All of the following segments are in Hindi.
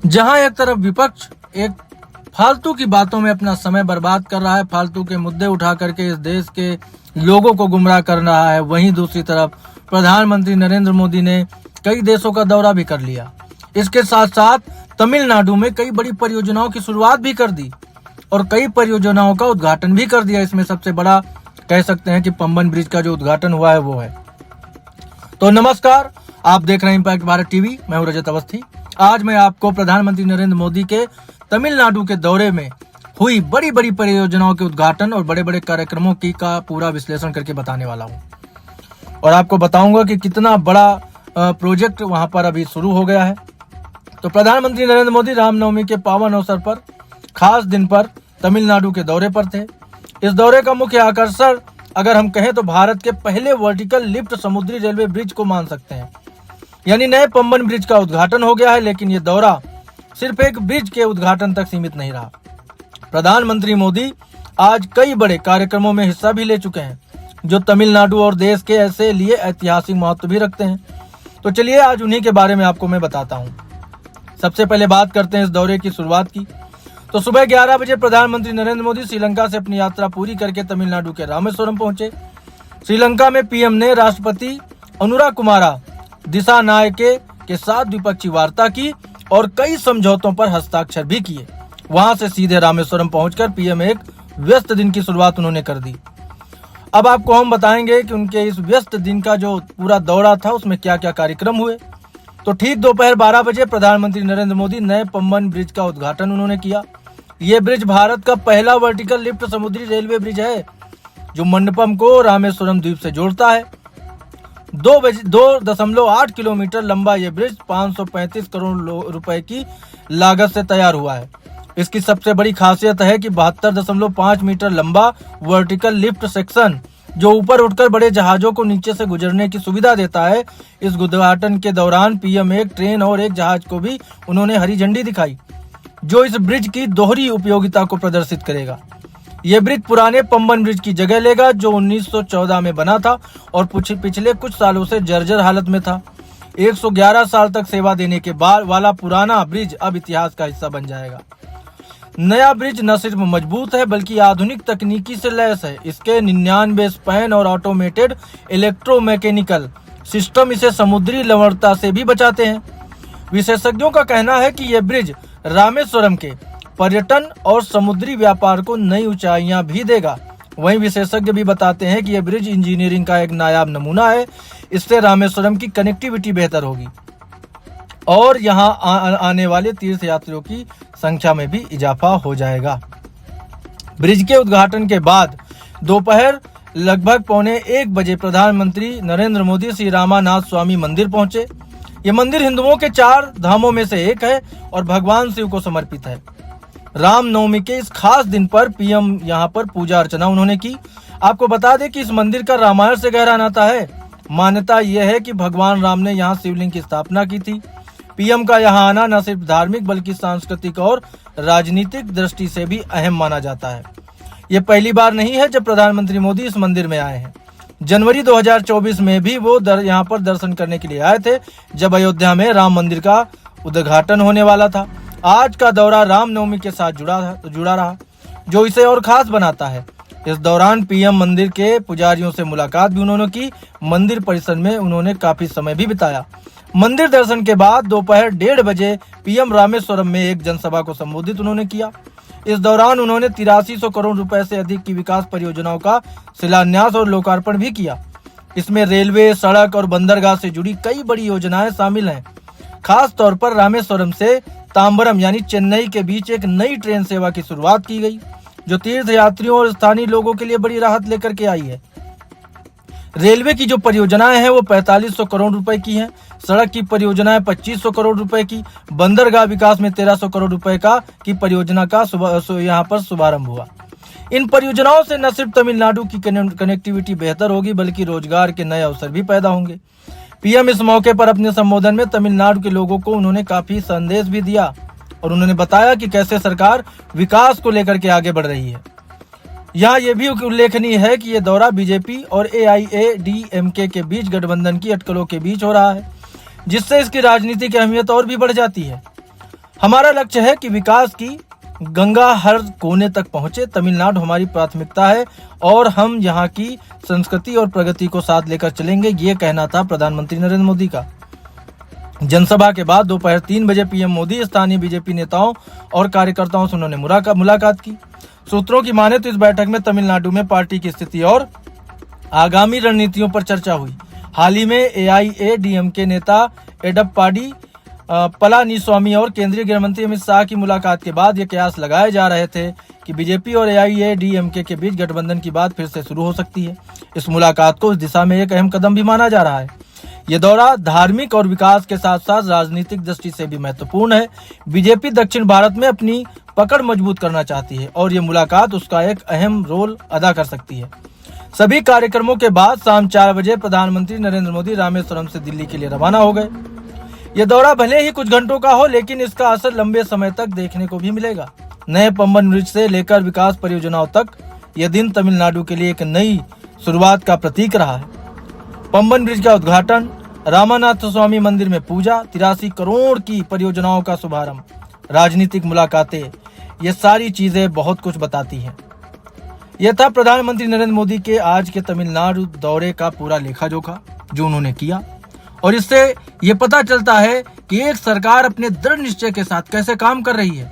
जहां एक तरफ विपक्ष एक फालतू की बातों में अपना समय बर्बाद कर रहा है, फालतू के मुद्दे उठा करके इस देश के लोगों को गुमराह कर रहा है, वहीं दूसरी तरफ प्रधानमंत्री नरेंद्र मोदी ने कई देशों का दौरा भी कर लिया। इसके साथ साथ तमिलनाडु में कई बड़ी परियोजनाओं की शुरुआत भी कर दी और कई परियोजनाओं का उद्घाटन भी कर दिया। इसमें सबसे बड़ा कह सकते हैं कि पंबन ब्रिज का जो उद्घाटन हुआ है वो है। तो नमस्कार, आप देख रहे हैं इंपैक्ट भारत टीवी। मैं हूं रजत अवस्थी। आज मैं आपको प्रधानमंत्री नरेंद्र मोदी के तमिलनाडु के दौरे में हुई बड़ी बड़ी परियोजनाओं के उद्घाटन और बड़े बड़े कार्यक्रमों की का पूरा विश्लेषण करके बताने वाला हूं और आपको बताऊंगा कि कितना बड़ा प्रोजेक्ट वहां पर अभी शुरू हो गया है। तो प्रधानमंत्री नरेंद्र मोदी रामनवमी के पावन अवसर पर खास दिन पर तमिलनाडु के दौरे पर थे। इस दौरे का मुख्य आकर्षण अगर हम कहें तो भारत के पहले वर्टिकल लिफ्ट समुद्री रेलवे ब्रिज को मान सकते हैं, यानी नए पंबन ब्रिज का उद्घाटन हो गया है। लेकिन ये दौरा सिर्फ एक ब्रिज के उद्घाटन तक सीमित नहीं रहा। प्रधानमंत्री मोदी आज कई बड़े कार्यक्रमों में हिस्सा भी ले चुके हैं जो तमिलनाडु और देश के ऐसे लिए ऐतिहासिक महत्व भी रखते हैं। तो चलिए आज उन्हीं के बारे में आपको मैं बताता हूँ। सबसे पहले बात करते हैं इस दौरे की शुरुआत की। तो सुबह 11 बजे प्रधानमंत्री नरेंद्र मोदी श्रीलंका से अपनी यात्रा पूरी करके तमिलनाडु के रामेश्वरम पहुंचे। श्रीलंका में पीएम ने राष्ट्रपति अनुरा कुमारा दिसानायके के साथ द्विपक्षीय वार्ता की और कई समझौतों पर हस्ताक्षर भी किए। वहां से सीधे रामेश्वरम पहुंचकर पीएम एक व्यस्त दिन की शुरुआत उन्होंने कर दी। अब आपको हम बताएंगे कि उनके इस व्यस्त दिन का जो पूरा दौरा था उसमें क्या क्या कार्यक्रम हुए। तो ठीक दोपहर 12 बजे प्रधानमंत्री नरेंद्र मोदी नए पंबन ब्रिज का उद्घाटन उन्होंने किया। ये ब्रिज भारत का पहला वर्टिकल लिफ्ट समुद्री रेलवे ब्रिज है जो मंडपम को रामेश्वरम द्वीप से जोड़ता है। 2.8 किलोमीटर लंबा ये ब्रिज 535 करोड़ रुपए की लागत से तैयार हुआ है। इसकी सबसे बड़ी खासियत है कि 72.5 मीटर लंबा वर्टिकल लिफ्ट सेक्शन जो ऊपर उठकर बड़े जहाजों को नीचे से गुजरने की सुविधा देता है। इस उद्घाटन के दौरान पीएम एक ट्रेन और एक जहाज को भी उन्होंने हरी झंडी दिखाई जो इस ब्रिज की दोहरी उपयोगिता को प्रदर्शित करेगा। यह ब्रिज पुराने पंबन ब्रिज की जगह लेगा जो 1914 में बना था और पिछले कुछ सालों से जर्जर हालत में था। 111 साल तक सेवा देने के बाद वाला पुराना ब्रिज अब इतिहास का हिस्सा बन जाएगा। नया ब्रिज न सिर्फ मजबूत है बल्कि आधुनिक तकनीकी से लैस है। इसके 99 स्पैन और ऑटोमेटेड इलेक्ट्रोमैकेनिकल सिस्टम इसे समुद्री लवणता से भी बचाते हैं। विशेषज्ञों का कहना है कि यह ब्रिज रामेश्वरम के पर्यटन और समुद्री व्यापार को नई ऊंचाइयां भी देगा। वहीं विशेषज्ञ भी बताते हैं कि यह ब्रिज इंजीनियरिंग का एक नायाब नमूना है। इससे रामेश्वरम की कनेक्टिविटी बेहतर होगी और यहां आने वाले तीर्थ यात्रियों की संख्या में भी इजाफा हो जाएगा। ब्रिज के उद्घाटन के बाद दोपहर लगभग 1:15 बजे प्रधानमंत्री नरेंद्र मोदी श्री रामानाथ स्वामी मंदिर पहुंचे। ये मंदिर हिंदुओं के 4 धामों में से एक है और भगवान शिव को समर्पित है। रामनवमी के इस खास दिन पर पीएम यहाँ पर पूजा अर्चना उन्होंने की। आपको बता दें कि इस मंदिर का रामायण से गहरा नाता है। मान्यता यह है कि भगवान राम ने यहाँ शिवलिंग की स्थापना की थी। पीएम का यहाँ आना न सिर्फ धार्मिक बल्कि सांस्कृतिक और राजनीतिक दृष्टि से भी अहम माना जाता है। ये पहली बार नहीं है जब प्रधानमंत्री मोदी इस मंदिर में आए हैं। जनवरी 2024 में भी वो यहाँ पर दर्शन करने के लिए आए थे जब अयोध्या में राम मंदिर का उद्घाटन होने वाला था। आज का दौरा रामनवमी के साथ जुड़ा रहा जो इसे और खास बनाता है। इस दौरान पीएम मंदिर के पुजारियों से मुलाकात भी उन्होंने की। मंदिर परिसर में उन्होंने काफी समय भी बिताया। मंदिर दर्शन के बाद दोपहर 1:30 बजे पीएम रामेश्वरम में एक जनसभा को संबोधित उन्होंने किया। इस दौरान उन्होंने 8300 करोड़ रुपए से अधिक की विकास परियोजनाओं का शिलान्यास और लोकार्पण भी किया। इसमें रेलवे, सड़क और बंदरगाह से जुड़ी कई बड़ी योजनाएं शामिल हैं। खास तौर पर रामेश्वरम से तांबरम यानी चेन्नई के बीच एक नई ट्रेन सेवा की शुरुआत की गई जो तीर्थ यात्रियों और स्थानीय लोगों के लिए बड़ी राहत लेकर के आई है। रेलवे की जो परियोजनाएं हैं वो 4500 करोड़ रुपए की हैं। सड़क की परियोजनाएं 2500 करोड़ रुपए की। बंदरगाह विकास में 1300 करोड़ रुपए की परियोजना का यहाँ पर शुभारंभ हुआ। इन परियोजनाओं से न सिर्फ तमिलनाडु की कनेक्टिविटी बेहतर होगी बल्कि रोजगार के नए अवसर भी पैदा होंगे। पीएम इस मौके पर अपने संबोधन में तमिलनाडु के लोगों को उन्होंने काफी संदेश भी दिया और उन्होंने बताया कि कैसे सरकार विकास को लेकर के आगे बढ़ रही है। यहाँ ये भी उल्लेखनीय है कि ये दौरा बीजेपी और AIADMK के बीच गठबंधन की अटकलों के बीच हो रहा है, जिससे इसकी राजनीतिक अहमियत और भी बढ़ जाती है। हमारा लक्ष्य है कि विकास की गंगा हर कोने तक पहुंचे। तमिलनाडु हमारी प्राथमिकता है और हम यहाँ की संस्कृति और प्रगति को साथ लेकर चलेंगे, ये कहना था प्रधानमंत्री नरेंद्र मोदी का। जनसभा के बाद दोपहर 3 बजे पीएम मोदी स्थानीय बीजेपी नेताओं और कार्यकर्ताओं से उन्होंने मुलाकात की। सूत्रों की माने तो इस बैठक में तमिलनाडु में पार्टी की स्थिति और आगामी रणनीतियों पर चर्चा हुई। हाल ही में एआईएडीएमके नेता एडप्पाडी पलानीस्वामी और केंद्रीय गृह मंत्री अमित शाह की मुलाकात के बाद ये कयास लगाए जा रहे थे कि बीजेपी और एआईएडीएमके के बीच गठबंधन की बात फिर से शुरू हो सकती है। इस मुलाकात को इस दिशा में एक अहम कदम भी माना जा रहा है। ये दौरा धार्मिक और विकास के साथ साथ राजनीतिक दृष्टि से भी महत्वपूर्ण है। बीजेपी दक्षिण भारत में अपनी पकड़ मजबूत करना चाहती है और ये मुलाकात उसका एक अहम रोल अदा कर सकती है। सभी कार्यक्रमों के बाद शाम 4 बजे प्रधानमंत्री नरेंद्र मोदी रामेश्वरम से दिल्ली के लिए रवाना हो गए। यह दौरा भले ही कुछ घंटों का हो, लेकिन इसका असर लंबे समय तक देखने को भी मिलेगा। नए पंबन ब्रिज से लेकर विकास परियोजनाओं तक यह दिन तमिलनाडु के लिए एक नई शुरुआत का प्रतीक रहा है। पंबन ब्रिज का उद्घाटन, रामानाथ स्वामी मंदिर में पूजा, 83 करोड़ की परियोजनाओं का शुभारंभ, राजनीतिक मुलाकातें, ये सारी चीजें बहुत कुछ बताती हैं। यह था प्रधानमंत्री नरेंद्र मोदी के आज के तमिलनाडु दौरे का पूरा लेखा जोखा जो उन्होंने किया, और इससे ये पता चलता है कि एक सरकार अपने दृढ़ निश्चय के साथ कैसे काम कर रही है।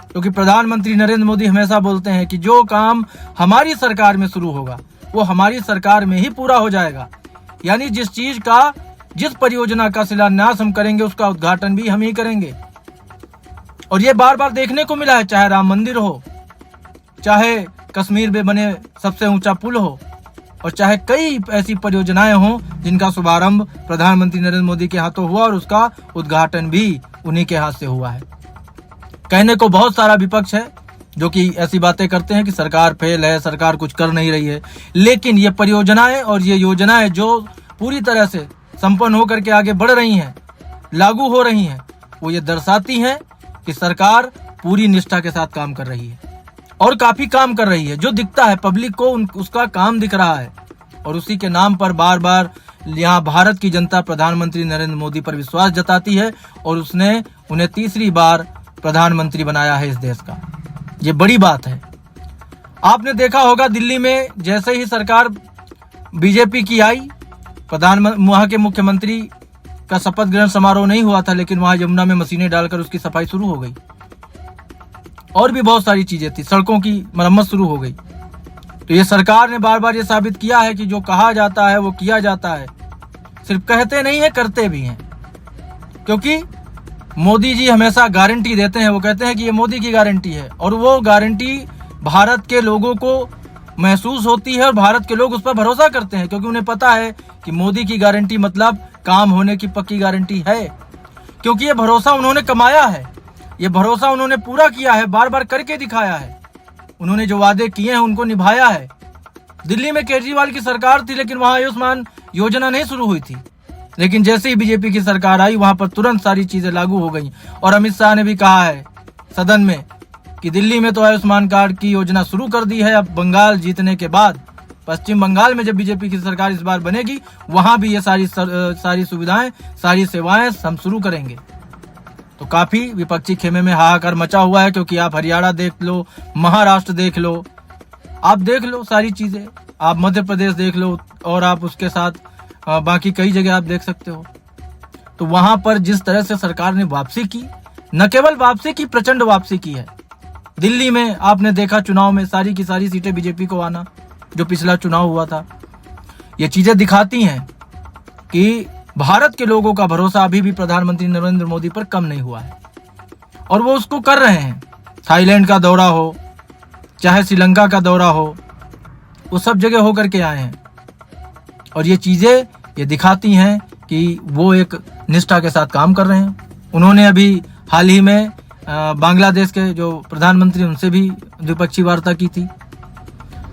क्योंकि प्रधानमंत्री नरेंद्र मोदी हमेशा बोलते हैं कि जो काम हमारी सरकार में शुरू होगा वो हमारी सरकार में ही पूरा हो जाएगा। यानी जिस परियोजना का शिलान्यास हम करेंगे उसका उद्घाटन भी हम ही करेंगे। और ये बार बार देखने को मिला है, चाहे राम मंदिर हो, चाहे कश्मीर में बने सबसे ऊंचा पुल हो, और चाहे कई ऐसी परियोजनाएं हों जिनका शुभारंभ प्रधानमंत्री नरेंद्र मोदी के हाथों हुआ और उसका उद्घाटन भी उन्हीं के हाथ से हुआ है। कहने को बहुत सारा विपक्ष है जो कि ऐसी बातें करते हैं कि सरकार फेल है, सरकार कुछ कर नहीं रही है, लेकिन ये परियोजनाएं और ये योजनाएं जो पूरी तरह से संपन्न होकर के आगे बढ़ रही हैं, लागू हो रही हैं, वो ये दर्शाती हैं कि सरकार पूरी निष्ठा के साथ काम कर रही है और काफी काम कर रही है। जो दिखता है पब्लिक को उसका काम दिख रहा है, और उसी के नाम पर बार बार यहाँ भारत की जनता प्रधानमंत्री नरेंद्र मोदी पर विश्वास जताती है और उसने उन्हें तीसरी बार प्रधानमंत्री बनाया है इस देश का। ये बड़ी बात है। आपने देखा होगा दिल्ली में जैसे ही सरकार बीजेपी की आई, वहां के मुख्यमंत्री का शपथ ग्रहण समारोह नहीं हुआ था, लेकिन वहां यमुना में मशीनें डालकर उसकी सफाई शुरू हो गई और भी बहुत सारी चीजें थी, सड़कों की मरम्मत शुरू हो गई। तो ये सरकार ने बार बार ये साबित किया है कि जो कहा जाता है वो किया जाता है, सिर्फ कहते नहीं है करते भी हैं। क्योंकि मोदी जी हमेशा गारंटी देते हैं, वो कहते हैं कि ये मोदी की गारंटी है, और वो गारंटी भारत के लोगों को महसूस होती है और भारत के लोग उस पर भरोसा करते हैं, क्योंकि उन्हें पता है कि मोदी की गारंटी मतलब काम होने की पक्की गारंटी है। क्योंकि ये भरोसा उन्होंने कमाया है, ये भरोसा उन्होंने पूरा किया है, बार बार करके दिखाया है। उन्होंने जो वादे किए हैं उनको निभाया है। दिल्ली में केजरीवाल की सरकार थी, लेकिन वहां आयुष्मान योजना नहीं शुरू हुई थी, लेकिन जैसे ही बीजेपी की सरकार आई वहां पर तुरंत सारी चीजें लागू हो गई। और अमित शाह ने भी कहा है सदन में कि दिल्ली में तो आयुष्मान कार्ड की योजना शुरू कर दी है, अब बंगाल जीतने के बाद पश्चिम बंगाल में जब बीजेपी की सरकार इस बार बनेगी वहां भी ये सारी सुविधाएं, सारी सेवाएं हम शुरू करेंगे। तो काफी विपक्षी खेमे में हाहाकार मचा हुआ है, क्योंकि आप हरियाणा देख लो, महाराष्ट्र देख लो, आप देख लो सारी चीजें, आप मध्य प्रदेश देख लो, और आप उसके साथ बाकी कई जगह आप देख सकते हो। तो वहां पर जिस तरह से सरकार ने वापसी की, न केवल वापसी की, प्रचंड वापसी की है। दिल्ली में आपने देखा चुनाव में सारी की सारी सीटें बीजेपी को आना, जो पिछला चुनाव हुआ था। ये चीजें दिखाती हैं कि भारत के लोगों का भरोसा अभी भी प्रधानमंत्री नरेंद्र मोदी पर कम नहीं हुआ है, और वो उसको कर रहे हैं। थाईलैंड का दौरा हो, चाहे श्रीलंका का दौरा हो, वो सब जगह होकर के आए हैं, और ये चीजें ये दिखाती हैं कि वो एक निष्ठा के साथ काम कर रहे हैं। उन्होंने अभी हाल ही में बांग्लादेश के जो प्रधानमंत्री उनसे भी द्विपक्षीय वार्ता की थी।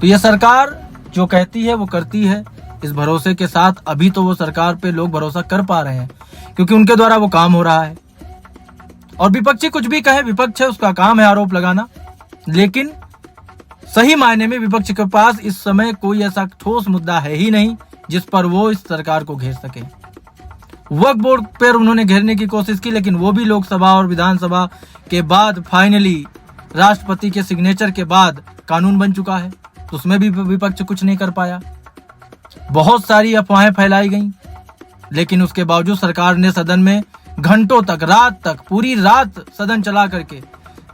तो ये सरकार जो कहती है वो करती है, इस भरोसे के साथ अभी तो वो सरकार पे लोग भरोसा कर पा रहे हैं, क्योंकि उनके द्वारा वो काम हो रहा है। और विपक्षी कुछ भी कहे, विपक्ष है, उसका काम है आरोप लगाना, लेकिन सही मायने में विपक्ष के पास इस समय कोई ऐसा ठोस मुद्दा है ही नहीं जिस पर वो इस सरकार को घेर सके। वक्फ बोर्ड पर उन्होंने घेरने की कोशिश की, लेकिन वो भी लोकसभा और विधानसभा के बाद फाइनली राष्ट्रपति के सिग्नेचर के बाद कानून बन चुका है। तो उसमें भी विपक्ष कुछ नहीं कर पाया। बहुत सारी अफवाहें फैलाई गईं, लेकिन उसके बावजूद सरकार ने सदन में घंटों तक, रात तक, पूरी रात सदन चला करके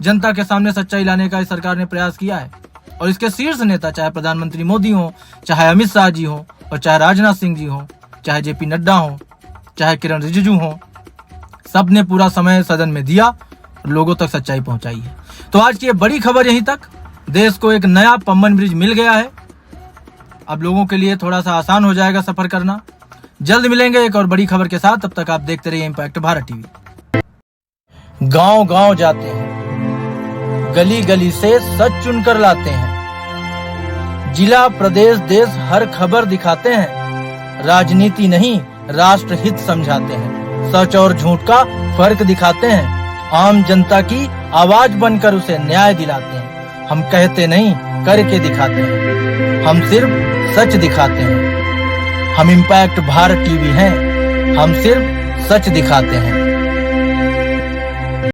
जनता के सामने सच्चाई लाने का इस सरकार ने प्रयास किया है। और इसके शीर्ष नेता, चाहे प्रधानमंत्री मोदी हो, चाहे अमित शाह जी हो, और चाहे राजनाथ सिंह जी हो, चाहे जेपी नड्डा हो, चाहे किरण रिजिजू हो, सबने पूरा समय सदन में दिया और लोगों तक सच्चाई पहुंचाई है। तो आज की ये बड़ी खबर यहीं तक। देश को एक नया पम्बन ब्रिज मिल गया है। अब लोगों के लिए थोड़ा सा आसान हो जाएगा सफर करना। जल्द मिलेंगे एक और बड़ी खबर के साथ। तब तक आप देखते रहिए इम्पैक्ट भारत टीवी। गांव-गांव जाते हैं, गली गली से सच चुनकर लाते हैं, जिला प्रदेश देश हर खबर दिखाते हैं, राजनीति नहीं राष्ट्र हित समझाते हैं, सच और झूठ का फर्क दिखाते हैं, आम जनता की आवाज बनकर उसे न्याय दिलाते हैं। हम कहते नहीं करके दिखाते हैं, हम सिर्फ सच दिखाते हैं। हम इम्पैक्ट भारत टीवी हैं, हम सिर्फ सच दिखाते हैं।